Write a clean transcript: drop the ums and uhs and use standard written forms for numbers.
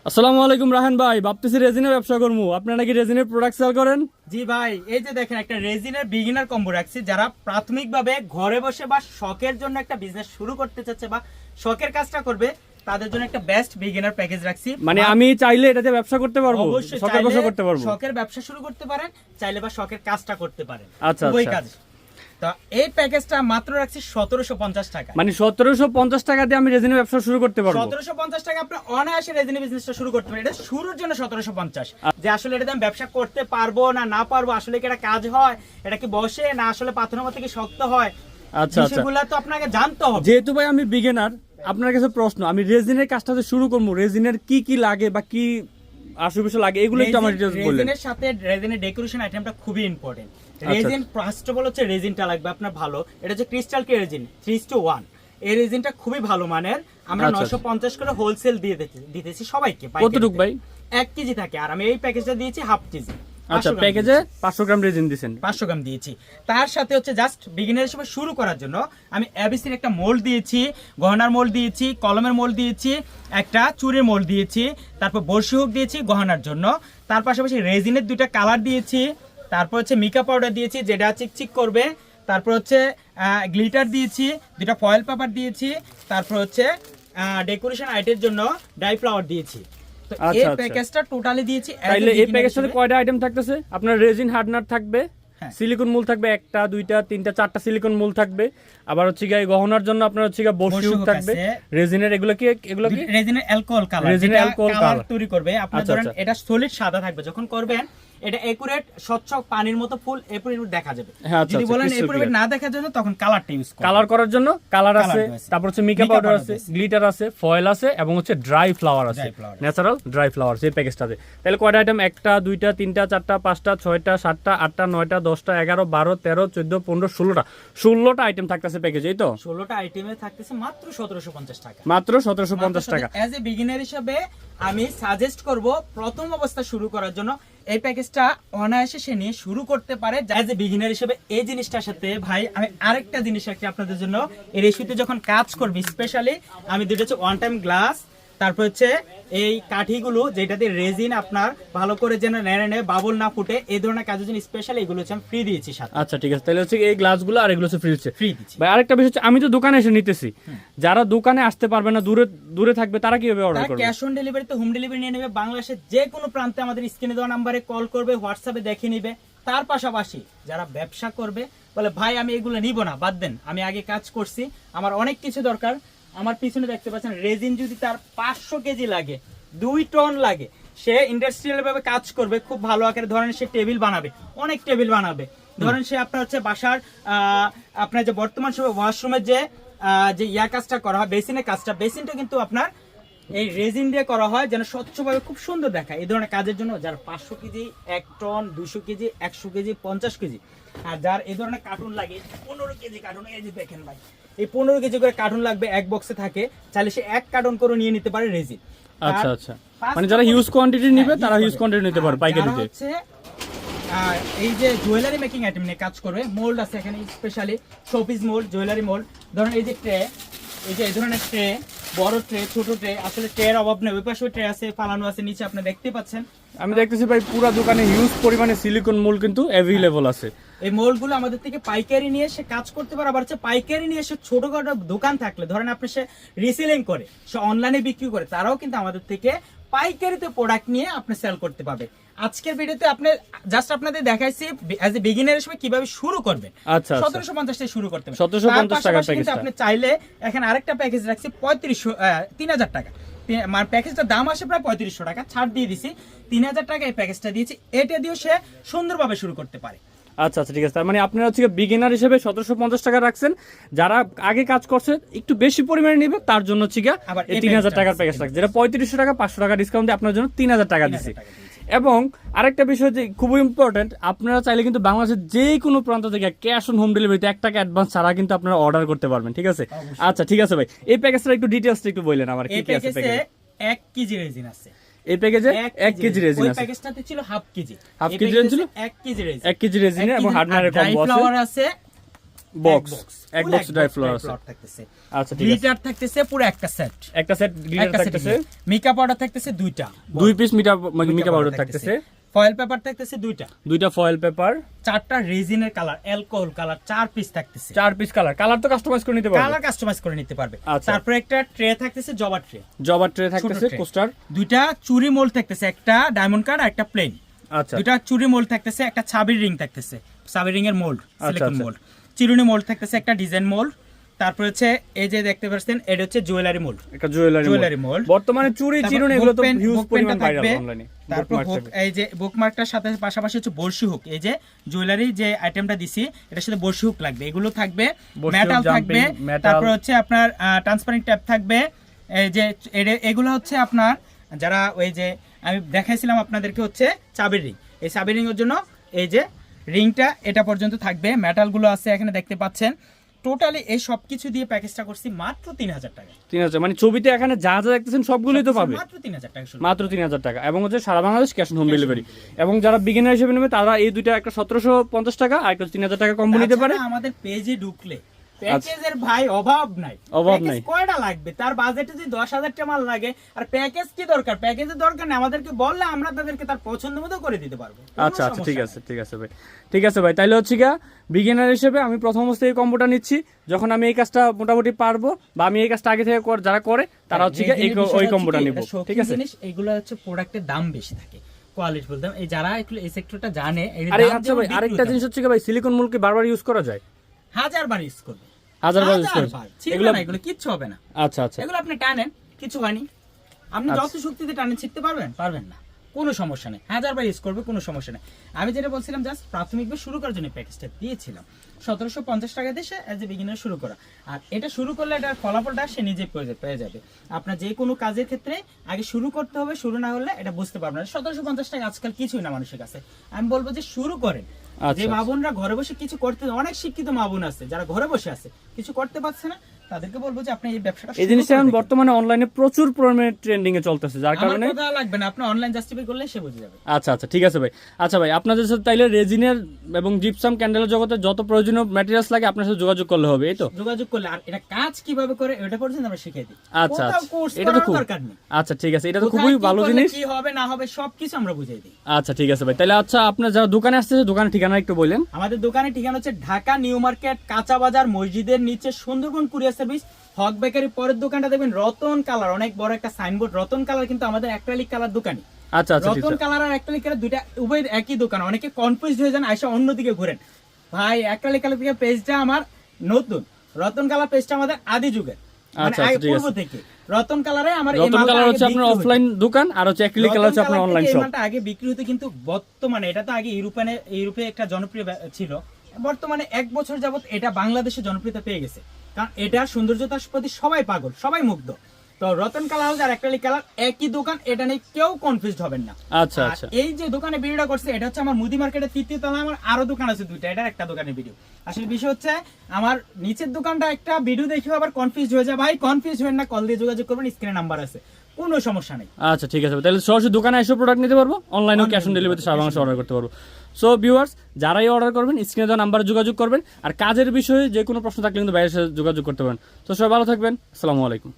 আসসালামু আলাইকুম রাহান ভাই, ভাবতেছি রেজিনের ব্যবসা করবো। আপনারা নাকি রেজিনের প্রোডাক্ট সেল করেন? জি ভাই, এই যে দেখেন একটা রেজিনের বিগিনার কম্বো রাখছি, যারা প্রাথমিকভাবে ঘরে বসে বা শখের জন্য একটা বিজনেস শুরু করতে চাচ্ছে বা শখের কাজটা করবে, তাদের জন্য একটা বেস্ট বিগিনার প্যাকেজ রাখছি। মানে আমি চাইলে এটাতে ব্যবসা করতে পারবো, অবশ্যই শখের ব্যবসা করতে পারবো। শখের ব্যবসা শুরু করতে পারেন, চাইলে বা শখের কাজটা করতে পারেন। আচ্ছা, ওই আচ্ছা। কাজ। তো এই প্যাকেজটা মাত্র রাখছি 1750 টাকা। মানে 1750 টাকা দিয়ে আমি রেজিনের ব্যবসা শুরু করতে পারবো? 1750 টাকা আপনি অনায়াসে রেজিনের বিজনেসটা শুরু করতে পারেন। এটা শুরুর জন্য 1750। যে আসলে এটা আমি ব্যবসা করতে পারবো না পারবো, আসলে কি এটা কাজ হয়, এটা কি বসে না আসলে পাথরের মতো কি শক্ত হয়, আচ্ছা, আচ্ছা। সেগুলো তো আপনাকে জানতে হবে। যেহেতু ভাই আমি বিগিনার, আপনার কাছে প্রশ্ন, আমি রেজিনের কাজটা যে শুরু করবো, রেজিনের কি কি লাগে বা কি আশেপাশে লাগে এগুলো একটু আমার ডিটেইলস বললেন। রেজিনের সাথে রেজিনের ডেকোরেশন আইটেমটা খুবই ইম্পর্টেন্ট। আচ্ছা। রেজিন ফার্স্ট অফ অল হচ্ছে রেজিনটা লাগবে আপনার ভালো। এটা হচ্ছে ক্রিস্টাল কে রেজিন 3:1। এই রেজিনটা খুবই ভালো মানের। আমরা আচ্ছা, 950 করে হোলসেল দিতেছি সবাইকে। কতটুক ভাই? 1 কেজি থাকে, আর আমি এই প্যাকেজটা দিয়েছি হাফ কেজি। আচ্ছা, প্যাকেজে 500 গ্রাম রেজিন দিয়েছেন। 500 গ্রাম দিয়েছি। তার সাথে হচ্ছে জাস্ট বিগিনার হিসেবে শুরু করার জন্য আমি এবিসির একটা মোল্ড দিয়েছি, গহনার মোল্ড দিয়েছি, কলমের মোল্ড দিয়েছি, একটা চুরির মোল্ড দিয়েছি, তারপর বর্ষি হুক দিয়েছি গহনার জন্য। তার পাশাপাশি রেজিনের 2টা কালার দিয়েছি, তারপর হচ্ছে মিকা পাউডার দিয়েছি যেটা চিকচিক করবে, তারপর হচ্ছে গ্লিটার দিয়েছি, 2টা ফয়েল পেপার দিয়েছি, তারপর হচ্ছে ডেকোরেশন আইটের জন্য ডাই ফ্লাওয়ার দিয়েছি। তো এই আচ্ছা, আচ্ছা। প্যাকেজটা টোটালি দিয়েছি। তাইলে এই প্যাকেজটাতে কয়টা আইটেম থাকতেছে? আপনার রেজিন হার্ডনার থাকবে, হ্যাঁ। সিলিকন মূল থাকবে 1টা 2টা 3টা 4টা সিলিকন মূল থাকবে, আবার হচ্ছে গিয়ে গহনার জন্য আপনার হচ্ছে গিয়ে বর্ষি হুক থাকবে। রেজিনের এগুলো কি রেজিনের অ্যালকোহল কালার, রেজিনের অ্যালকোহল কালার তৈরি করবে। আপনি আচ্ছা, ধরেন আচ্ছা। এটা সলিড সাদা থাকবে, যখন করবেন এটা একুরেট স্বচ্ছ পানির মতো ফুল একুরেট দেখা যাবে। হ্যাঁ, আচ্ছা, যদি আচ্ছা, বলেন crystal একুরেট clear। না দেখার জন্য তখন কালারটা ইউজ করুন। কালার করার জন্য কালার আছে, কালার আছে। তারপর হচ্ছে মিকা মিকা পাউডার পাউডার আছে, আছে। গ্লিটার আছে, ফয়েল আছে এবং হচ্ছে ড্রাই ফ্লাওয়ার আছে, Dry flower আছে। ন্যাচারাল ড্রাই ফ্লাওয়ার এই প্যাকেজটাতে। তাহলে কয়টা আইটেম? 1টা 2টা 3টা 4টা 5টা 6টা 7টা 8টা 9টা 10টা 11 12 13 14 15 16টা আইটেম থাকতেছে প্যাকেজ, এই তো? 16টা আইটেমে থাকতেছে মাত্র 1750 টাকা। মাত্র 1750 টাকা। অ্যাজ এ বিগিনার হিসেবে আমি সাজেস্ট করব প্রথম অবস্থা শুরু করার জন্য এই প্যাকেজটা অনায়াসে সে নিয়ে শুরু করতে পারে। অ্যাজ এ বিগিনার হিসেবে এই জিনিসটার সাথে ভাই আমি আরেকটা জিনিস রাখছি আপনাদের জন্য। এই রেসিপিতে যখন কাজ করবে স্পেশালি আমি দুটো হচ্ছে ওয়ান টাইম গ্লাস, তারপর হচ্ছে এই কাঠিগুলো যেটাতে রেজিন আপনার ভালো করে যেন নেড়ে বাবল না ফুটে, এই ধরনের কাজের জন্য স্পেশালি এগুলো হচ্ছে আমি ফ্রি দিয়েছি সাথে। আচ্ছা, ঠিক আছে। তাহলে হচ্ছে এই গ্লাসগুলো আর এগুলো হচ্ছে ফ্রি হচ্ছে। ফ্রি দিচ্ছি। ভাই আরেকটা বিষয় হচ্ছে, আমি তো দোকানে এসে নিতেছি, যারা দোকানে আসতে পারবে না, দূরে দূরে থাকবে, তারা কিভাবে অর্ডার তারা করবে? ক্যাশ অন ডেলিভারিতে হোম ডেলিভারি নিয়ে নেবে। বাংলাদেশের যে কোনো প্রান্তে আমাদের স্ক্রিনে দেওয়া নাম্বারে কল করবে, হোয়াটসঅ্যাপে দেখে নিবে। তার পাশাপাশি যারা ব্যবসা করবে বলে ভাই আমি এগুলো নিব না, বাদ দেন, আমি আগে কাজ করছি, আমার অনেক কিছু দরকার, আমার পিছনে দেখতে পাচ্ছেন রেজিন যদি তার 500 কেজি লাগে, 2 টন লাগে, সে ইন্ডাস্ট্রিয়াল ভাবে কাজ করবে, খুব ভালো আকারে ধরেন সে টেবিল বানাবে, অনেক টেবিল বানাবে, ধরেন সে আপনার হচ্ছে বাসার আপনার যে বর্তমান সময় ওয়াশরুমের যে কাজটা করা হয়, বেসিনের কাজটা, বেসিনটা কিন্তু আপনার এই রেজিন দিয়ে করা হয় যেন স্বচ্ছভাবে খুব সুন্দর দেখায়। এই ধরনের কাজের জন্য যার 500 KG, 1 ton, 200 KG, 100 KG, 50 KG, আর যার এই ধরনের কার্টুন লাগে 15 কেজি কার্টুন, এই যে দেখেন ভাই এই 15 কেজি করে কার্টুন লাগবে, এক বক্সে থাকে, চাইলে সে 1 কার্টুন করে নিয়ে নিতে পারে রেজিন। আচ্ছা, আচ্ছা। মানে যারা হিউজ কোয়ান্টিটি নিবে তারা হিউজ কোয়ান্টিটি নিতে পারে পাইকারিতে। এই যে জুয়েলারি মেকিং আইটেম নিয়ে কাজ করবে, মোল্ড আছে এখানে specially showpiece mould, jewellery mould. ধরুন এই যে ট্রে, এই যে এই ধরনের ট্রে, বড় ট্রে, ছোট ট্রে, আসলে ট্রের অভাব নেই, ওই পাশে ট্রে আছে, ফালানো আছে নিচে, আপনি দেখতে পাচ্ছেন। আমি দেখতেছি ভাই পুরো দোকানে হিউজ পরিমাণে সিলিকন মোল কিন্তু অ্যাভেলেবল আছে। এই মোল্ডগুলো আমাদের থেকে পাইকারি নিয়ে সে কাজ করতে পারে, আবার হচ্ছে পাইকারি নিয়ে সে ছোটখাটো দোকান থাকলে, ধরেন আপনি সে রিসেলিং করে, সে অনলাইনে বিক্রি করে, তারাও কিন্তু আমাদের থেকে পাইকারিতে প্রোডাক্ট নিয়ে আপনি সেল করতে পারবে। আজকের ভিডিওতে আপনি জাস্ট আপনাদের দেখাইছি অ্যাজ এ বিগিনার হিসেবে কিভাবে শুরু করবেন। আচ্ছা, 1750 থেকে শুরু করতে পারবেন। 1750 টাকার প্যাকেজটা আপনি চাইলে এখানে আরেকটা প্যাকেজ রাখছি 3000 টাকা, মানে প্যাকেজটার দাম আসে প্রায় 3500 টাকা, ছাড় দিয়ে দিছি 3000 টাকা এই প্যাকেজটা দিয়েছি। এটা দিয়েও সে সুন্দরভাবে শুরু করতে পারে। আচ্ছা, আচ্ছা, ঠিক আছে। তার মানে আপনারা হচ্ছে বিগিনার হিসেবে 1750 টাকা রাখছেন, যারা আগে কাজ করছে একটু বেশি পরিমাণে নিবে তার জন্য হচ্ছে আবার এই 3000 টাকার প্যাকেজ রাখছে, যেটা 3500 টাকা, 500 টাকা ডিসকাউন্ট দিয়ে আপনার জন্য 3000 টাকা দিচ্ছি। এবং আরেকটা বিষয় যে খুবই ইম্পর্টেন্ট, আপনারা চাইলে কিন্তু বাংলাদেশের যে কোনো প্রান্ত থেকে ক্যাশ অন হোম ডেলিভারিতে 1 টাকা অ্যাডভান্স ছাড়া কিন্তু আপনারা অর্ডার করতে পারবেন, ঠিক আছে? আচ্ছা, ঠিক আছে ভাই, এই প্যাকেজটা একটু ডিটেইলস একটু বললেন আমার, কি কি আছে প্যাকেজে? 1 কেজি রেজিন আছে এই প্যাকেজে, 1 কেজি রেজিন ওই আছে। প্যাকেজটাতে ছিল half KG, half KG resin ছিল, 1 কেজি রেজিন, 1 কেজি রেজিন এবং হার্ডনারের কম্বো আছে। ফ্লাওয়ার আছে বক্স এক বক্স ড্রাই ফ্লোর আছে থাকতেছে। আচ্ছা ঠিক আছে, গ্লিটার থাকতেছে পুরো একটা সেট, একটা সেট গ্লিটার থাকতেছে, মেকআপ পাউডার থাকতেছে দুইটা, 2 পিস মেকআপ পাউডার থাকতেছে, ফয়েল পেপার থাকতেছে দুইটা ফয়েল পেপার, 4টা রেজিনের কালার, অ্যালকোহল কালার 4 পিস থাকতেছে, 4 পিস কালার তো কাস্টমাইজ করে নিতে পারবে, কালার কাস্টমাইজ করে নিতে পারবে। আচ্ছা। তারপরে একটা ট্রে থাকতেছে, জবা ট্রে থাকতেছে, tray। কোস্টার, দুইটা চুরি মোল্ড থাকতেছে, একটা ডায়মন্ড কার্ড আর একটা প্লেন। আচ্ছা দুইটা চুরি মোল্ড থাকতেছে, একটা ছাবির রিং থাকতেছে, ছাবির রিং এর মোল্ড, সিলিকন আচ্ছা। মোল্ড। চিরুনি মোল্ড থাকতেছে, একটা ডিজাইন মোল্ড। তারপর হচ্ছে এই যে দেখতে পাচ্ছেন, এটা হচ্ছে জুয়েলারি মোল্ড, একটা জুয়েলারি মোল্ড। বর্তমানে চুরি চিরুনি এগুলো তো হিউজ পরিমাণ ভাইরাল অনলাইনে। তারপর এই যে বুকমার্কটার সাথে পাশাপাশি হচ্ছে বর্ষি হুক, এই যে জুয়েলারি যে আইটেমটা দিছি এটার সাথে বর্ষি হুক লাগবে, এগুলো থাকবে, মেটাল থাকবে। তারপর হচ্ছে আপনার ট্রান্সপারেন্ট ট্যাপ থাকবে। এই যে এগুলো হচ্ছে আপনার যারা ওই যে আমি দেখাইছিলাম আপনাদেরকে হচ্ছে চাবির রিং, এই চাবির রিং এর জন্য এই যে রিংটা এটা পর্যন্ত থাকবে, মেটাল গুলো আছে এখানে দেখতে পাচ্ছেন। টোটালি এই সবকিছু দিয়ে প্যাকেজটা করছি মাত্র 3000 টাকা। 3000 মানে ছবিতে এখানে যা যা দেখতেছেন সবগুলোই তো পাবে মাত্র 3000 টাকা, মাত্র 3000 টাকা, এবং হচ্ছে সারা Bangladesh cash on home delivery. এবং যারা বিগিনার হিসেবে নেবে তারা এই দুইটা, একটা 1750 টাকা আর একটা 3000 টাকা কম্বো নিতে পারে। আমাদের পেজে ঢুকলে প্যাকেজের ভাই অভাব নাই। কয়টা লাগবে, তার বাজেটে যদি 10,000 টাকা মাল লাগে, আর প্যাকেজ কি দরকার, প্যাকেজের দরকার নেই, আমাদেরকে বললে আমরা তাদেরকে তার পছন্দ মতো করে দিতে পারবো। আচ্ছা ঠিক আছে ভাই, তাইলে হচ্ছে গিয়া বিগিনার হিসেবে আমি প্রথম অবস্থায় এই কম্বোটা নিচ্ছি। যখন আমি এই কাজটা মোটামুটি পারবো বা আমি এই কাজটা আগে থেকে যারা করে তারা হচ্ছে গিয়া ওই কম্বোটা নিব। ঠিক আছে, এইগুলো হচ্ছে প্রোডাক্টের দাম বেশি থাকে, কোয়ালিটি বলতাম, এই যারা একটু এই সেক্টরটা জানে। আরে আচ্ছা ভাই, আরেকটা জিনিস হচ্ছে কি ভাই, সিলিকন মূল কি বারবার ইউজ করা যায়? 1000 বার ইউজ করবে, 1000 বার ইউজ করবে, এগুলো কিচ্ছু হবে না। আচ্ছা এগুলো আপনি টানেন, কিছু হয়নি। আপনি যত শক্তিতে টানেন ছিটতে পারবেন না, কোনো সমস্যা নেই। 1000 বার ইউজ করবে, কোনো সমস্যা নেই। আমি যেটা বলছিলাম, জাস্ট প্রাথমিকভাবে শুরু করার জন্য প্যাকেজটা দিয়েছিলাম 1750 টাকা দিয়ে এজ এ বিগিনার শুরু করা। আর এটা শুরু করলে এটার ফলাফলটা সে নিজে পেয়ে যাবে। আপনার যে কোনো কাজের ক্ষেত্রে আগে শুরু করতে হবে, শুরু না হলে এটা বুঝতে পারবেন না। 1750 টাকা আজকাল কিছুই না মানুষের কাছে। আমি বলবো যে শুরু করেন। যে মা বোনরা ঘরে বসে কিছু করতে, অনেক শিক্ষিত মা বোন আছে যারা ঘরে বসে আছে, কিছু করতে পারছে না, তাদেরকে বলবো যে আপনি এই ব্যবসাটা, এই জিনিসটা এখন বর্তমানে অনলাইনে প্রচুর পরিমাণে ট্রেন্ডিং এ চলতেছে, যার কারণে কথা লাগবে না, আপনি অনলাইন জাস্টিফাই করলে সে বুঝে যাবে। আচ্ছা ঠিক আছে ভাই। আচ্ছা ভাই, আপনাদের সাথে তাইলে রেজিনের এবং জিপসাম ক্যান্ডেলের জগতে যত প্রয়োজনীয় ম্যাটেরিয়ালস লাগে আপনার সাথে যোগাযোগ করলে হবে, এই তো? যোগাযোগ করলে, আর এটা কাজ কিভাবে করে এটা পর্যন্ত আমরা শিখিয়ে দিই। আচ্ছা এটা তো খুব দরকার নেই। আচ্ছা ঠিক আছে, এটা তো খুবই ভালো জিনিস, কি হবে না হবে সবকিছু আমরা বুঝিয়ে দিই। আচ্ছা ঠিক আছে ভাই, তাহলে আচ্ছা আপনার যারা দোকানে আসতেছে দোকানের ঠিকানা একটু বলেন। আমাদের দোকানের ঠিকানা হচ্ছে ঢাকা নিউ মার্কেট, কাঁচা বাজার, মসজিদের নিচে, সুন্দরবন কুরিয়ার সার্ভিস, হক বেকারি। পরের দোকানটা দেখবেন রতন কালার, অনেক বড় একটা সাইনবোর্ড, রতন কালার কিন্তু আমাদের অ্যাক্রিলিক কালার দোকানি। আচ্ছা রতন কালার আর অ্যাক্রিলিক কালার দুইটা উভয় একই দোকান। অনেকে কনফিউজড হয়ে যান, আয়সা অন্যদিকে ঘুরেন। ভাই অ্যাক্রিলিক কালার থেকে পেজটা আমার নতুন, রতন কালার পেজটা আমাদের আদি যুগের, মানে পূর্ব থেকে। রতন কালারে আমার রতন কালার হচ্ছে আপনার অফলাইন দোকান, আর হচ্ছে অ্যাক্রিলিক কালার হচ্ছে আপনার অনলাইন শপ। এটা আগে বিক্রি হতো, কিন্তু বর্তমানে এটা তো আগে ইউরোপে একটা জনপ্রিয় ছিল, বর্তমানে 1 বছর যাবত এটা বাংলাদেশে জনপ্রিয়তা পেয়ে গেছে। কারণ এটার সৌন্দর্যতার প্রতি সবাই পাগল, সবাই মুগ্ধ। তো রতন কালার আর অ্যাক্রিলিক কালার একই দোকান, এটা নিয়ে কেউ কনফিউজড হবেন না। আচ্ছা এই যে দোকানে ভিডিওটা করছে, এটা হচ্ছে আমার মুদি মার্কেটের 3য় তলায় আমার আরো দোকান আছে 2টা, এটা একটা দোকানের ভিডিও। আসলে বিষয় হচ্ছে আমার নিচের দোকানটা একটা ভিডিও দেখে আবার কনফিউজ হয়ে যায়। ভাই কনফিউজ হবেন না, কল দিয়ে যোগাযোগ করবেন, স্ক্রিনে নাম্বার আছে, কোনো সমস্যা নেই। আচ্ছা ঠিক আছে, তাহলে সরাসরি দোকানে এসে প্রোডাক্ট নিতে পারবো, অনলাইনেও ক্যাশ অন ডেলিভারিতে সারা বাংলাদেশে অর্ডার করতে পারবো। সো ভিউয়ার্স, যারাই অর্ডার করবেন স্ক্রিনে দেওয়া নাম্বারে যোগাযোগ করবেন, আর কাজের বিষয়ে যে কোনো প্রশ্ন থাকলে কিন্তু বাইরের সাথে যোগাযোগ করতে পারেন। তো সবাই ভালো থাকবেন, আসসালামু আলাইকুম।